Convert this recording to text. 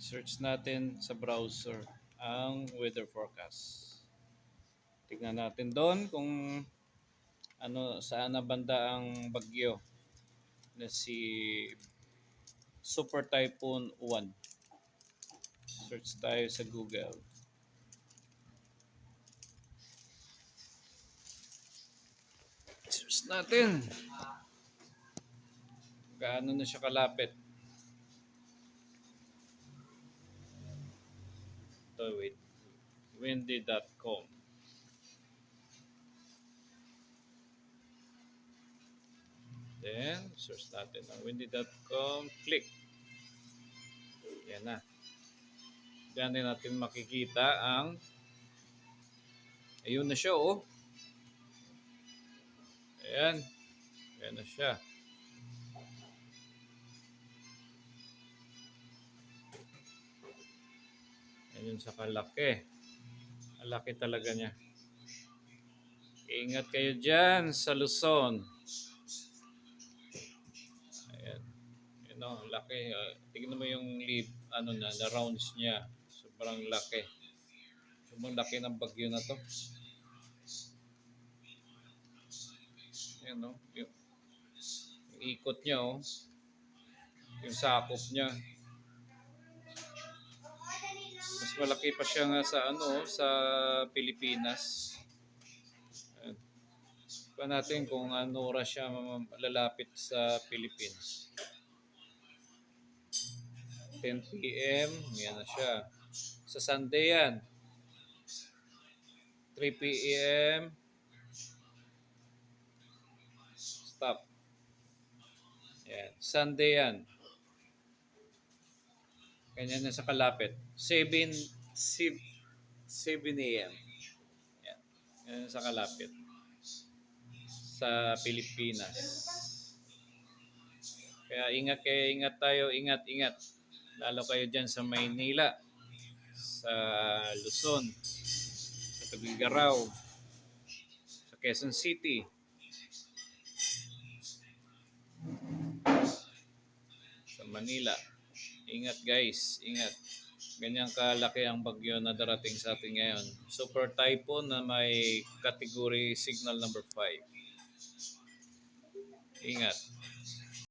Search natin sa browser ang weather forecast. Tingnan natin doon kung saan na banda ang bagyo na si Super Typhoon 1. Search tayo sa Google. Search natin. Gaano na siya kalapit. Ito, wait. Windy.com. Then, search natin ang windy.com. Click. Yan na. Diyan din natin makikita ang ayun na siya, oh. Ayan. Ayan na siya. Ayun sa kalaki. Malaki talaga niya. Ingat kayo dyan sa Luzon. Ayan. Yun o, laki. Tignan mo yung leaf, na rounds niya. Sobrang laki. Sobrang laki ng bagyo na to. Ayan o. Yung ikot niya o. Yung sakop niya. Mas malaki pa siya nga sa sa Pilipinas. Pa natin kung ano oras siya lalapit sa Philippines. 10 PM, yan na siya. Sa Sunday yan. 3 PM. Stop. Yan. Sunday yan. Ganyan na sa kalapit. 7 AM. Yan. Yan sa kalapit. Sa Pilipinas. Kaya ingat kayo, ingat tayo, ingat. Lalo kayo dyan sa Maynila, sa Luzon, sa Tugigaraw, sa Quezon City. Sa Manila. Ingat guys, ingat. Ganyan kalaki ang bagyo na darating sa atin ngayon. Super typhoon na may category signal number 5. Ingat.